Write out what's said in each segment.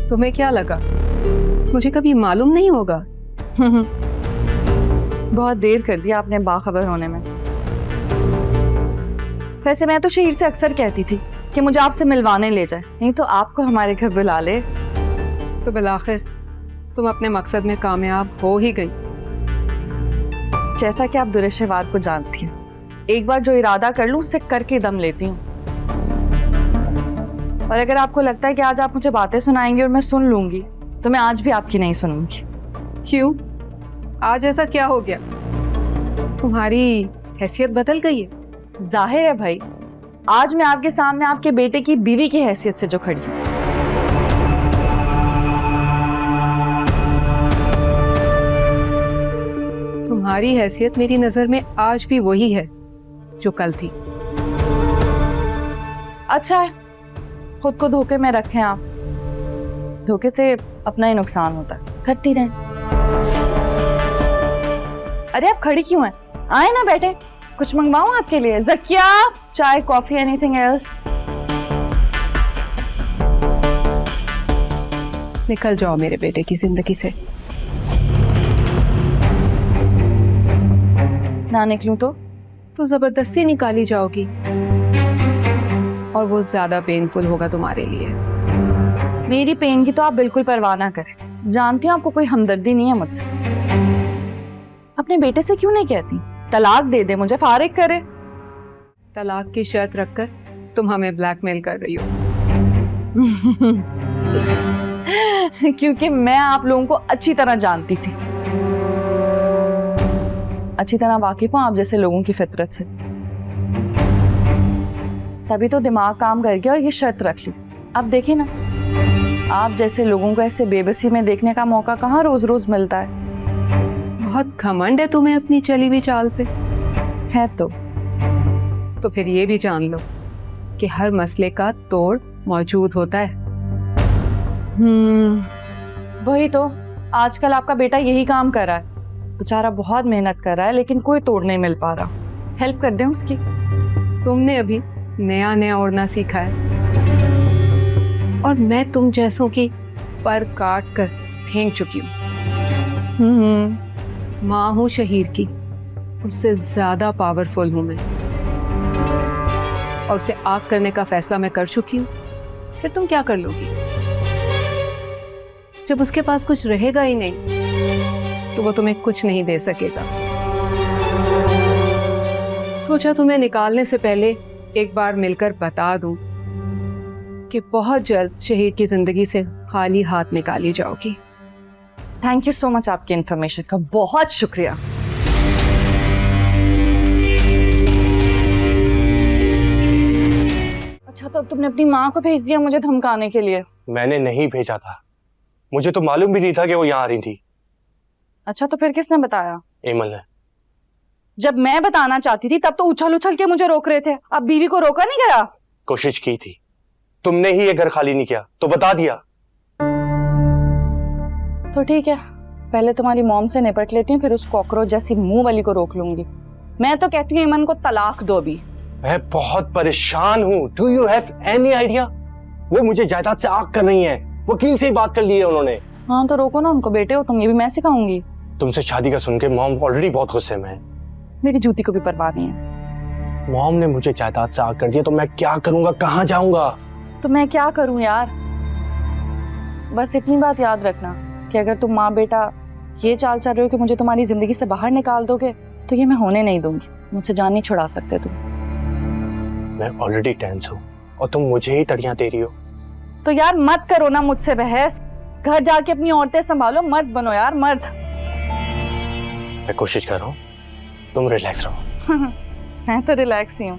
तुम्हें क्या लगा मुझे कभी मालूम नहीं होगा? बहुत देर कर दिया आपने बाखबर होने में। वैसे मैं तो शहीर से अक्सर कहती थी कि मुझे आपसे मिलवाने ले जाए, नहीं तो आपको हमारे घर बुला ले। तो बिलाखिर तुम अपने मकसद में कामयाब हो ही गई। जैसा कि आप दुरेशवाद को जानती हैं, एक बार जो इरादा कर लूं उसे करके दम लेती हूँ। और अगर आपको लगता है कि आज आप मुझे बातें सुनाएंगे और मैं सुन लूंगी, तो मैं आज भी आपकी नहीं सुनूंगी। क्यों? आज ऐसा क्या हो गया? तुम्हारी हैसियत बदल गई है? जाहिर है भाई, आज मैं आपके सामने आपके बेटे की बीवी की हैसियत से जो खड़ी हूँ। तुम्हारी हैसियत मेरी नजर में आज भी वही है जो कल थी। अच्छा है, खुद को धोखे में रखें आप। धोखे से अपना ही नुकसान होता है, करती रहें। अरे आप खड़ी क्यों हैं? आए ना बैठे, कुछ मंगवाऊं आपके लिए? ज़किया, चाय, कॉफी, एनीथिंग एल्स? निकल जाओ मेरे बेटे की जिंदगी से। ना निकलूं तो जबरदस्ती निकाली जाओगी और वो ज्यादा पेनफुल होगा तुम्हारे लिए। मेरी पेन की तो आप बिल्कुल परवाह ना करें। जानती हूँ आपको कोई हमदर्दी नहीं है मुझसे। अपने बेटे से क्यों नहीं कहती तलाक दे दे, मुझे फारिग करे? तलाक की शर्त रखकर तुम हमें ब्लैकमेल कर रही हो। क्योंकि मैं आप लोगों को अच्छी तरह जानती थी, अच्छी तरह वाकिफ हूं आप जैसे लोगों की फितरत से। तभी तो दिमाग काम कर गया और ये शर्त रख ली। अब देखिए ना, आप जैसे लोगों को ऐसे बेबसी में देखने का मौका कहाँ रोज रोज मिलता है। बहुत घमंड है तुम्हें अपनी चली हुई चाल पे। है तो फिर ये भी जान लो कि हर मसले का तोड़ मौजूद होता है। वही तो आजकल आपका बेटा यही काम कर रहा है। बेचारा बहुत मेहनत कर रहा है लेकिन कोई तोड़ नहीं मिल पा रहा। हेल्प कर दें उसकी। तुमने अभी नया नया उड़ना सीखा है और मैं तुम जैसों की पर काट कर फेंक चुकी हूँ। माँ हूँ शहीर की, उससे ज्यादा पावरफुल हूँ मैं, और उसे आग करने का फैसला मैं कर चुकी हूँ। फिर तुम क्या कर लोगी? जब उसके पास कुछ रहेगा ही नहीं तो वो तुम्हें कुछ नहीं दे सकेगा। सोचा तुम्हें निकालने से पहले एक बार मिलकर बता दूं कि बहुत जल्द शहीद की जिंदगी से खाली हाथ निकाली जाओगी। थैंक यू सो मच, आपकी इन्फॉर्मेशन का बहुत शुक्रिया। अच्छा, तो अब तुमने अपनी माँ को भेज दिया मुझे धमकाने के लिए? मैंने नहीं भेजा था, मुझे तो मालूम भी नहीं था कि वो यहाँ आ रही थी। अच्छा, तो फिर किसने बताया? एमल ने। जब मैं बताना चाहती थी तब तो उछल उछल के मुझे रोक रहे थे। अब बीवी को रोका नहीं गया? कोशिश की थी, तुमने ही ये घर खाली नहीं किया तो बता दिया। तो ठीक है, पहले तुम्हारी मॉम से निपट लेती हूँ, फिर उस कॉकरोच जैसी मुंह वाली को रोक लूंगी। मैं तो कहती हूँ एमन को तलाक दो अभी। मैं बहुत परेशान हूँ। Do you have any idea? वो मुझे जायदाद से आग कर रही है, वकील से ही बात कर ली है उन्होंने। हाँ तो रोको ना उनको, बेटे हो तुम, ये भी मैं सिखाऊंगी। तुमसे शादी का सुन के मॉम ऑलरेडी बहुत गुस्से में है। मेरी जूती को भी परवाह नहीं है। मॉम ने मुझे जायदाद से आग कर दिया तो मैं क्या करूंगा, कहाँ जाऊंगा? तो मैं क्या करूं यार? बस इतनी बात याद रखना कि अगर तुम माँ बेटा ये चाल चल रहे हो कि मुझे तुम्हारी जिंदगी से बाहर निकाल दोगे तो ये मैं होने नहीं दूंगी। मुझसे जान नहीं छुड़ा सकते तुम। मैं ऑलरेडी टेंस हूँ और तुम मुझे ही तड़ियां दे रही हो। तो यार मत करो ना मुझसे बहस। घर जाके अपनी औरतें संभालो, मर्द बनो यार, मर्द। मैं कोशिश कर रहा हूँ, तुम रिलैक्स रहो। मैं तो रिलैक्स ही हूँ।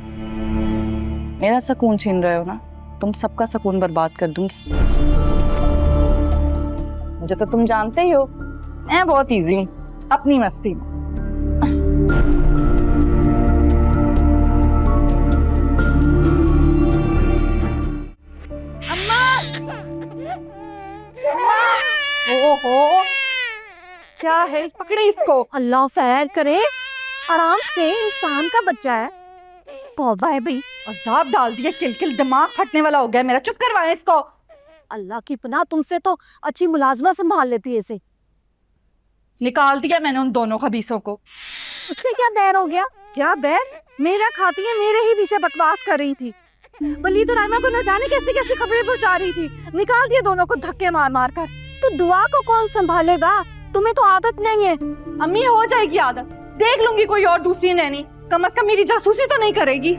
मेरा सुकून छीन रहे हो ना, तुम सबका सुकून बर्बाद कर दूंगी। मुझे तो तुम जानते ही हो, मैं बहुत इजी हूँ अपनी मस्ती में। ओहो, क्या है? पकड़े इसको। अल्लाह खैर करे, आराम से, इंसान का बच्चा है। तौबा है भाई। अजाब डाल दिया, किल किल दिमाग फटने वाला हो गया मेरा। चुप करवाएं इसको। अल्लाह की पनाह, तुमसे तो अच्छी मुलाजमा संभाल लेती है इसे। निकाल दिया मैंने उन दोनों खबीसों को। उससे क्या देर हो गया? क्या देर? मेरा खाती है, मेरे ही पीछे बकवास कर रही थी। वलीद और राइमा को न जाने कैसी कैसी खबरें पहुंचा रही थी। निकाल दिए दोनों को धक्के मार मार कर। तो दुआ को कौन संभालेगा? तुम्हें तो आदत नहीं है। अम्मी हो जाएगी आदत, देख लूंगी कोई और दूसरी नैनी, कम से कम मेरी जासूसी तो नहीं करेगी।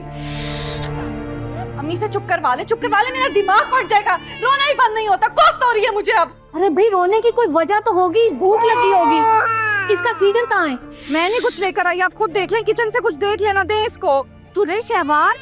अम्मी से चुप करवा ले, मेरा दिमाग फट जाएगा। रोना ही बंद नहीं होता, कोफ्त हो रही है मुझे अब। अरे भाई, रोने की कोई वजह तो होगी, भूख लगी होगी। इसका फीडर कहाँ है? मैं नहीं कुछ लेकर आई, आप खुद देख लें, किचन से कुछ देख लेना, दे इसको। तुरे शहबार,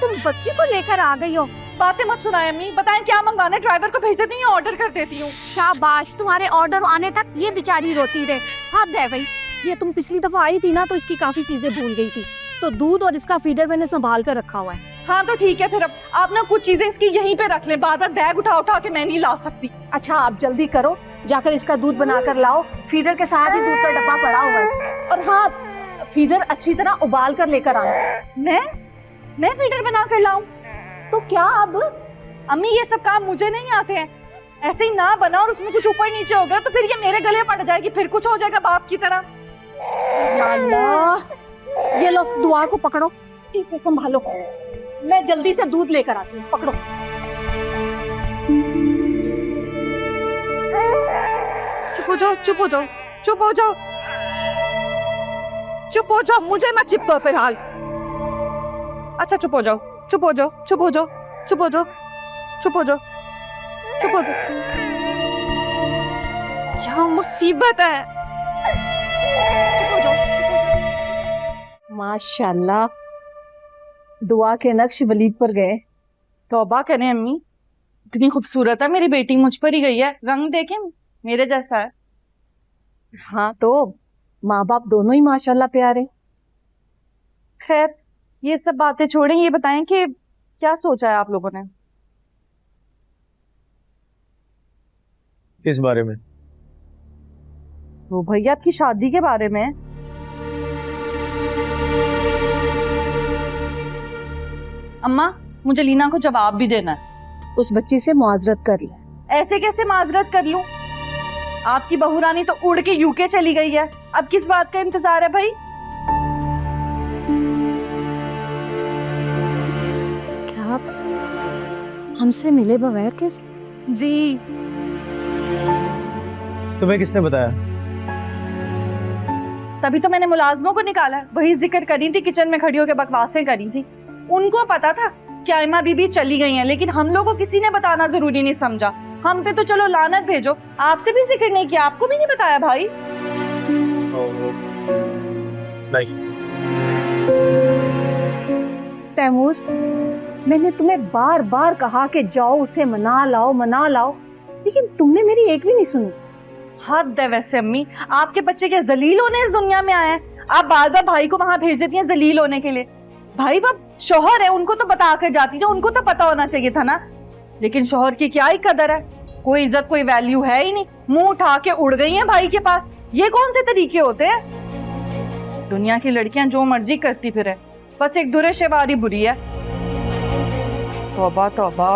तुम बच्ची को लेकर आ गई हो। बातें मत सुनाए अम्मी, बताएं क्या मंगवाना है, ड्राइवर को भेज देती हूँ, ऑर्डर कर देती हूँ। शाबाश, तुम्हारे ऑर्डर आने तक ये बेचारी रोती रहे। हद है भाई। ये तुम पिछली दफा आई थी ना, तो इसकी काफी चीजें भूल गई थी, तो दूध और इसका फीडर मैंने संभाल कर रखा हुआ है। हाँ तो ठीक है, फिर अब आप ना कुछ चीजें इसकी यहीं पे रख लें, बार बार बैग उठा उठा के मैं नहीं ला सकती। अच्छा, आप जल्दी करो, जाकर इसका दूध बनाकर लाओ। फीडर के साथ ही दूध का डब्बा पड़ा हुआ है। और हाँ, फीडर अच्छी तरह उबाल कर लेकर आना। मैं फीडर बना कर लाऊं? तो क्या अब? अम्मी ये सब काम मुझे नहीं आते हैं, ऐसे ही ना बना और उसमें कुछ ऊपर नीचे हो गया तो फिर ये मेरे गले पड़ जाएगी, फिर कुछ हो जाएगा बाप की तरह। या अल्लाह, ये लो दुआ को पकड़ो, इसे संभालो, मैं जल्दी से दूध लेकर आती हूँ। पकड़ो। चुप हो जाओ, चुप हो जाओ, चुप हो जाओ, चुप हो जाओ, मुझे मत चिपको फिलहाल। अच्छा चुप हो जाओ, चुप हो जाओ, चुप हो जाओ, चुप हो जाओ, चुप हो जाओ, चुप हो जाओ। क्या मुसीबत है? चुप हो जाओ, चुप हो जाओ। माशाल्लाह, दुआ के नक्श वलीद पर गए। तौबा करें अम्मी, इतनी खूबसूरत है मेरी बेटी, मुझ पर ही गई है। रंग देखें, मेरे जैसा है। हाँ तो माँ बाप दोनों ही माशाल्लाह प्यारे। खैर ये सब बातें छोड़ें, ये बताएं कि क्या सोचा है आप लोगों ने? किस बारे में? वो भैया आपकी शादी के बारे में। अम्मा मुझे लीना को जवाब भी देना है। उस बच्ची से मुआजरत कर ले। ऐसे कैसे माजरत कर लूं? आपकी बहू रानी तो उड़ के यूके चली गई है, अब किस बात का इंतजार है भाई? क्या आप हमसे मिले बगैर किस? जी तुम्हें किसने बताया? तभी तो मैंने मुलाजमों को निकाला, वही जिक्र करी थी, किचन में खड़ी होकर बकवासें करी थी। उनको पता था कि आयमा बीबी चली गई हैं, लेकिन हम लोगों को किसी ने बताना जरूरी नहीं समझा। हम पे तो चलो लानत भेजो, आपसे भी जिक्र नहीं किया, आपको भी नहीं बताया भाई। नहीं। तैमूर, मैंने तुम्हें बार बार कहा कि जाओ उसे मना लाओ, लेकिन तुमने मेरी एक भी नहीं सुनी। हद है वैसे अम्मी, आपके बच्चे क्या जलील होने इस दुनिया में आए हैं? आप बार बार भाई को वहां भेज देती हैं जलील होने के लिए। भाई वो शोहर है, उनको तो बता कर जाती है, उनको तो पता होना चाहिए था ना। लेकिन शोहर की क्या ही कदर है, कोई इज्जत कोई वैल्यू है ही नहीं, मुंह उठा के उड़ गई हैं भाई के पास। ये कौन से तरीके होते हैं? दुनिया की लड़कियां जो मर्जी करती फिरे, बस एक दुरे शेवारी बुरी है। तौबा तौबा।